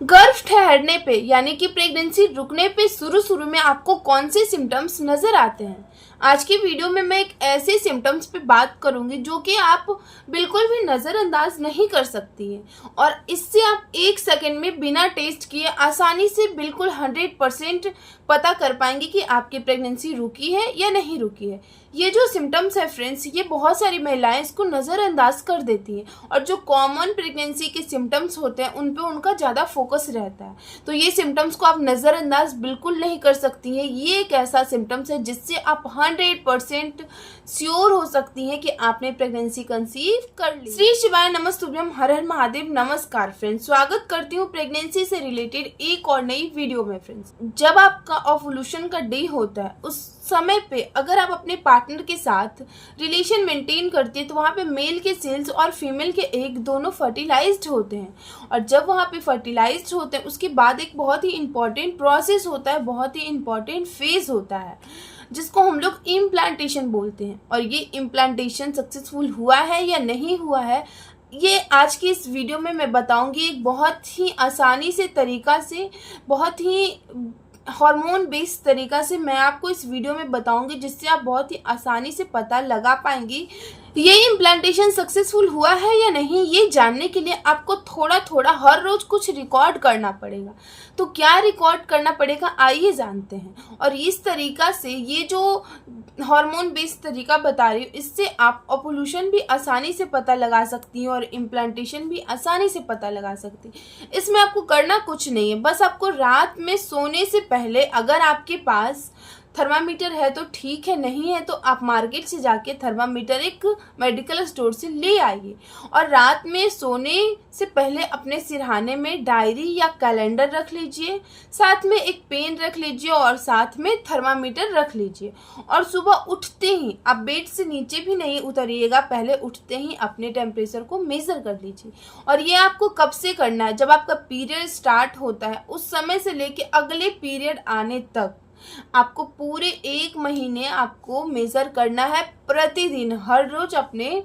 गर्भ ठहरने पे यानी कि प्रेगनेंसी रुकने पे शुरू में आपको कौन से सिम्टम्स नजर आते हैं। आज की वीडियो में मैं एक ऐसे सिम्टम्स पे बात करूंगी जो कि आप बिल्कुल भी नज़रअंदाज नहीं कर सकती हैं और इससे आप एक सेकंड में बिना टेस्ट किए आसानी से बिल्कुल 100% पता कर पाएंगे कि आपकी प्रेगनेंसी रुकी है या नहीं रुकी है। ये जो सिम्टम्स है फ्रेंड्स, ये बहुत सारी महिलाएं इसको नज़रअंदाज कर देती हैं और जो कॉमन प्रेगनेंसी के सिम्टम्स होते हैं उन पे उनका ज़्यादा फोकस रहता है। तो ये सिम्टम्स को आप नज़रअंदाज बिल्कुल नहीं कर सकती हैं। ये एक ऐसा सिम्टम्स है जिससे आप 100% श्योर हो सकती हैं कि आपने प्रेगनेंसी कंसीव कर ली। श्री शिवाय नमस्तुभ्यम, हर हर महादेव। नमस्कार फ्रेंड्स, स्वागत करती हूँ प्रेगनेंसी से रिलेटेड एक और नई वीडियो में। फ्रेंड्स, जब आपका ओव्यूलेशन का डे होता है उस समय पे अगर आप अपने पार्टनर के साथ रिलेशन मेंटेन करती है तो वहाँ पे मेल के सेल्स और फीमेल के एग दोनों फर्टिलाइज्ड होते हैं और जब वहाँ पे फर्टिलाइज्ड होते हैं उसके बाद एक बहुत ही इंपॉर्टेंट प्रोसेस होता है, बहुत ही इंपॉर्टेंट फेज होता है जिसको हम लोग इम्प्लांटेशन बोलते हैं। और ये इम्प्लांटेशन सक्सेसफुल हुआ है या नहीं हुआ है, ये आज की इस वीडियो में मैं बताऊंगी। एक बहुत ही आसानी से तरीका से, बहुत ही हार्मोन बेस्ड तरीका से मैं आपको इस वीडियो में बताऊंगी जिससे आप बहुत ही आसानी से पता लगा पाएंगी ये इम्प्लांटेशन सक्सेसफुल हुआ है या नहीं। ये जानने के लिए आपको थोड़ा थोड़ा हर रोज कुछ रिकॉर्ड करना पड़ेगा। तो क्या रिकॉर्ड करना पड़ेगा, आइए जानते हैं। और इस तरीका से, ये जो हार्मोन बेस्ड तरीका बता रही हूँ, इससे आप ओव्यूलेशन भी आसानी से पता लगा सकती हैं और इम्प्लांटेशन भी आसानी से पता लगा सकती हैं। इसमें आपको करना कुछ नहीं है, बस आपको रात में सोने से पहले अगर आपके पास थर्मामीटर है तो ठीक है, नहीं है तो आप मार्केट से जाके थर्मामीटर एक मेडिकल स्टोर से ले आइए और रात में सोने से पहले अपने सिरहाने में डायरी या कैलेंडर रख लीजिए, साथ में एक पेन रख लीजिए और साथ में थर्मामीटर रख लीजिए। और सुबह उठते ही आप बेड से नीचे भी नहीं उतरिएगा, पहले उठते ही अपने टेम्परेचर को मेज़र कर लीजिए। और ये आपको कब से करना है, जब आपका पीरियड स्टार्ट होता है उस समय से लेके अगले पीरियड आने तक आपको पूरे एक महीने आपको मेज़र करना है। प्रतिदिन हर रोज अपने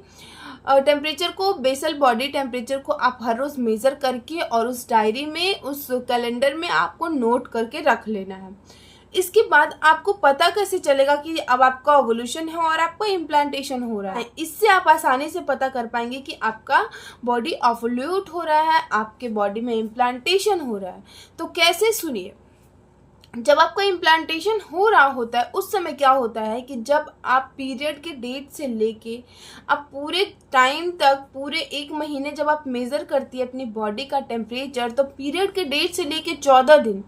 टेम्परेचर को, बेसल बॉडी टेम्परेचर को आप हर रोज मेज़र करके और उस डायरी में, उस कैलेंडर में आपको नोट करके रख लेना है। इसके बाद आपको पता कैसे चलेगा कि अब आपका ओव्यूलेशन है और आपका इम्प्लांटेशन हो रहा है। इससे आप आसानी से पता कर पाएंगे कि आपका बॉडी ओव्यूलेट हो रहा है, आपके बॉडी में इम्प्लांटेशन हो रहा है। तो कैसे, सुनिए। जब आपका इम्प्लांटेशन हो रहा होता है उस समय क्या होता है कि जब आप पीरियड के डेट से लेके आप पूरे टाइम तक, पूरे एक महीने जब आप मेज़र करती है अपनी बॉडी का टेम्परेचर, तो पीरियड के डेट से लेके 14 दिन,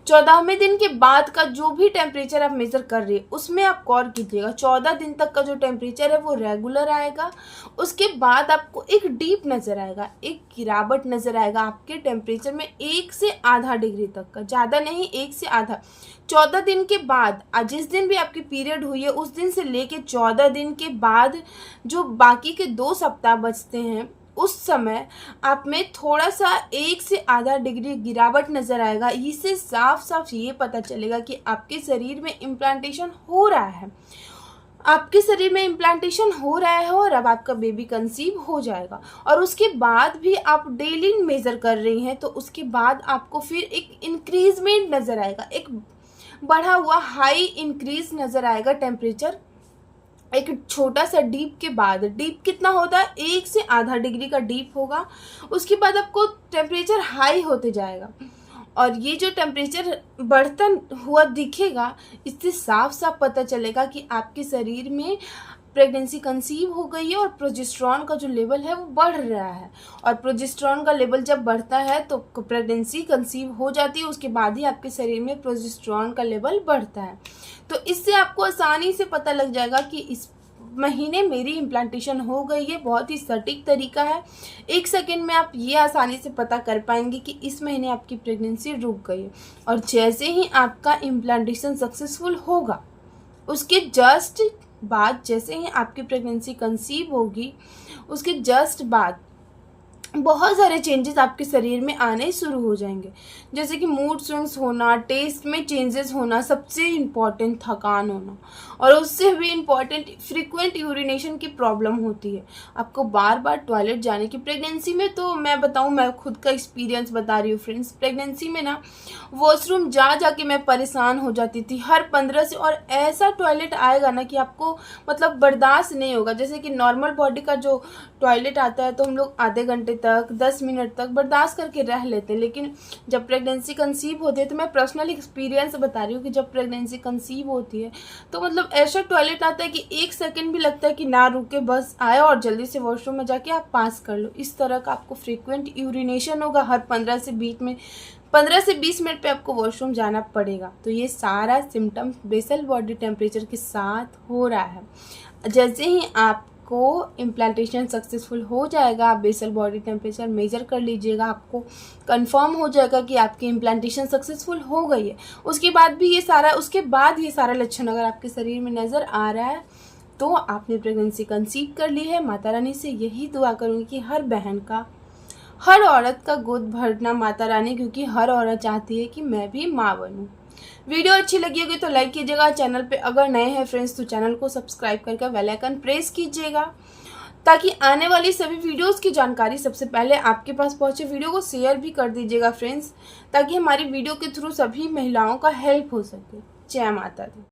14वें दिन के बाद का जो भी टेम्परेचर आप मेज़र कर रहे हैं उसमें आप गौर कीजिएगा। 14 दिन तक का जो टेम्परेचर है वो रेगुलर आएगा। उसके बाद आपको एक डीप नज़र आएगा, एक गिरावट नज़र आएगा आपके टेम्परेचर में 1 से आधा डिग्री तक का, ज़्यादा नहीं, 1 से आधा। 14 दिन के बाद, जिस दिन भी आपकी पीरियड हुई है उस दिन से लेके 14 दिन के बाद जो बाकी के 2 सप्ताह बचते हैं उस समय आप में थोड़ा सा 1 से आधा डिग्री गिरावट नज़र आएगा। इससे साफ साफ ये पता चलेगा कि आपके शरीर में इम्प्लांटेशन हो रहा है, आपके शरीर में इम्प्लांटेशन हो रहा है और अब आपका बेबी कंसीव हो जाएगा। और उसके बाद भी आप डेली मेज़र कर रही हैं तो उसके बाद आपको फिर एक इंक्रीजमेंट नज़र आएगा, एक बढ़ा हुआ हाई इंक्रीज नज़र आएगा टेम्परेचर। एक छोटा सा डीप के बाद, डीप कितना होता है, 1 से आधा डिग्री का डीप होगा। उसके बाद आपको टेम्परेचर हाई होते जाएगा और ये जो टेम्परेचर बढ़ता हुआ दिखेगा, इससे साफ साफ पता चलेगा कि आपके शरीर में प्रेगनेंसी कंसीव हो गई है और प्रोजेस्टेरॉन का जो लेवल है वो बढ़ रहा है। और प्रोजेस्टेरॉन का लेवल जब बढ़ता है तो प्रेगनेंसी कंसीव हो जाती है, उसके बाद ही आपके शरीर में प्रोजेस्टेरॉन का लेवल बढ़ता है। तो इससे आपको आसानी से पता लग जाएगा कि इस महीने मेरी इम्प्लांटेशन हो गई है। बहुत ही सटीक तरीका है, एक सेकेंड में आप ये आसानी से पता कर पाएंगे कि इस महीने आपकी प्रेगनेंसी रुक गई है। और जैसे ही आपका इम्प्लांटेशन सक्सेसफुल होगा उसके जस्ट बाद, जैसे ही आपकी प्रेगनेंसी कंसीव होगी उसके जस्ट बाद बहुत सारे चेंजेस आपके शरीर में आने शुरू हो जाएंगे, जैसे कि मूड स्विंग्स होना, टेस्ट में चेंजेस होना, सबसे इम्पॉर्टेंट थकान होना, और उससे भी इम्पॉर्टेंट फ्रीक्वेंट यूरिनेशन की प्रॉब्लम होती है, आपको बार बार टॉयलेट जाने की। प्रेगनेंसी में तो मैं बताऊं, मैं खुद का एक्सपीरियंस बता रही हूँ फ्रेंड्स, प्रेगनेंसी में ना वॉशरूम जा के मैं परेशान हो जाती थी हर 15 से, और ऐसा टॉयलेट आएगा ना कि आपको मतलब बर्दाश्त नहीं होगा। जैसे कि नॉर्मल बॉडी का जो टॉयलेट आता है तो हम लोग आधे घंटे तक 10 मिनट तक बर्दाश्त करके रह लेते हैं, लेकिन जब प्रेगनेंसी कंसीव होती है, तो मैं पर्सनल एक्सपीरियंस बता रही हूँ कि जब प्रेगनेंसी कंसीव होती है तो मतलब ऐसा टॉयलेट आता है कि 1 सेकंड भी लगता है कि ना रुके, बस आया और जल्दी से वॉशरूम में जाके आप पास कर लो। इस तरह का आपको फ्रीक्वेंट यूरिनेशन होगा, हर 15 से 20 मिनट पे आपको वॉशरूम जाना पड़ेगा। तो ये सारा सिम्टम बेसल बॉडी टेम्परेचर के साथ हो रहा है। जैसे ही आपको इम्प्लांटेशन सक्सेसफुल हो जाएगा, आप बेसल बॉडी टेम्परेचर मेजर कर लीजिएगा, आपको कंफर्म हो जाएगा कि आपकी इम्प्लांटेशन सक्सेसफुल हो गई है। उसके बाद ये सारा लक्षण अगर आपके शरीर में नज़र आ रहा है तो आपने प्रेगनेंसी कंसीव कर ली है। माता रानी से यही दुआ करूँगी कि हर बहन का, हर औरत का गोद भरना माता रानी, क्योंकि हर औरत चाहती है कि मैं भी माँ बनूं। वीडियो अच्छी लगी होगी तो लाइक कीजिएगा, चैनल पे अगर नए हैं फ्रेंड्स तो चैनल को सब्सक्राइब करके बेल आइकन प्रेस कीजिएगा, ताकि आने वाली सभी वीडियोस की जानकारी सबसे पहले आपके पास पहुंचे। वीडियो को शेयर भी कर दीजिएगा फ्रेंड्स, ताकि हमारी वीडियो के थ्रू सभी महिलाओं का हेल्प हो सके। जय माता दी।